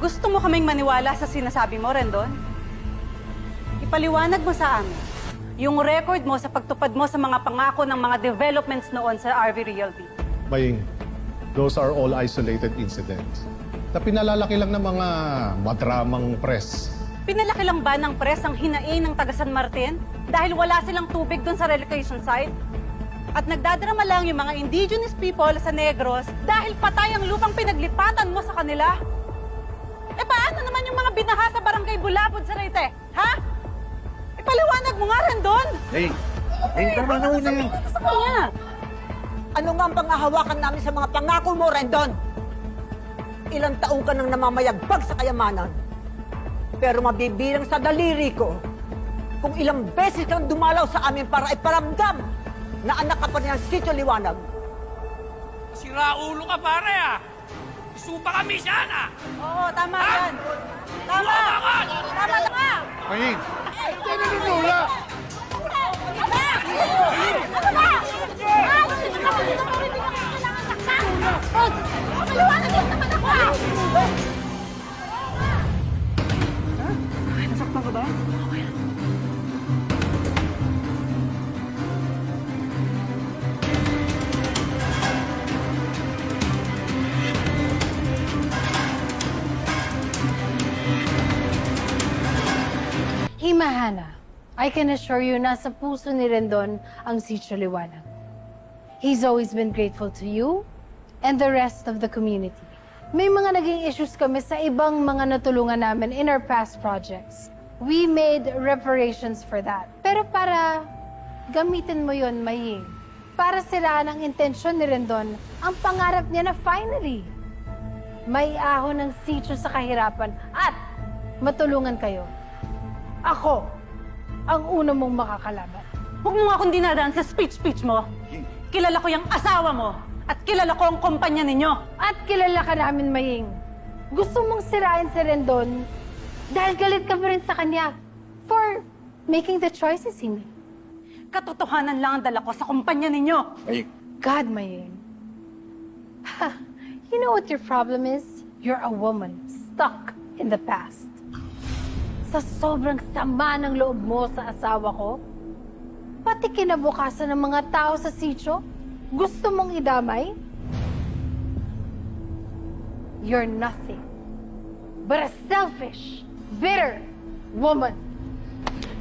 Gusto mo kaming maniwala sa sinasabi mo, Rendon? Ipaliwanag mo sa amin yung record mo sa pagtupad mo sa mga pangako ng mga developments noon sa RV Realty. Maying, those are all isolated incidents na pinalalaki lang ng mga madramang press. Pinalaki lang ba ng press ang hinaing ng taga San Martin dahil wala silang tubig doon sa relocation site? At nagdadrama lang yung mga indigenous people sa Negros dahil patay ang lupang pinaglipatan mo sa kanila? Eh paano naman yung mga binaha sa barangay Bulabod sa Leyte? Ha? Ipaliwanag mo nga rin doon! Hey, tama na una yan. Sa kanya! Ano nga ang pangahawakan namin sa mga pangako mo, Rendon? Ilang taong ka nang namamayagbag sa kayamanan. Pero mabibilang sa daliri ko kung ilang beses kang dumalaw sa amin para iparamdam na anak ka pa rin ng Sitio Liwanag. Siraulo ka, pare, ah! Isupa kami siya, ah! Oo, tama yan! Tama! Tama na nga! Maying! Hindi na ninula! Nasaktan ka ba? Himahana, I can assure you na sa puso ni Rendon ang Sitio Liwanag. He's always been grateful to you and the rest of the community. May mga naging issues kami sa ibang mga natulungan namin in our past projects. We made reparations for that. Pero para gamitin mo yon, Maying, para siraan ang intensyon ni Rendon, ang pangarap niya na finally, may ahon ng sitio sa kahirapan at matulungan kayo. Ako, ang una mong makakalaban. Huwag mo nga akong dinadaan sa speech mo. Kilala ko yung asawa mo at kilala ko ang kumpanya ninyo. At kilala ka namin, Maying. Gusto mong sirain si Rendon dahil galit ka pa rin sa kanya for making the choices he made. Katotohanan lang ang dala ko sa kumpanya ninyo. God, Maying. You know what your problem is? You're a woman stuck in the past. Sa sobrang sama ng loob mo sa asawa ko, pati kinabukasan ng mga tao sa sitio, gusto mong idamay? You're nothing but a selfish, bitter woman.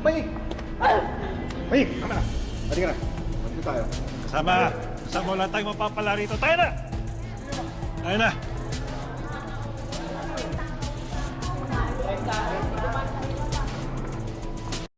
Maying! Maying, tama na. Halika na. Halika tayo. Kasama wala tayong mapapala rito. Tayo na!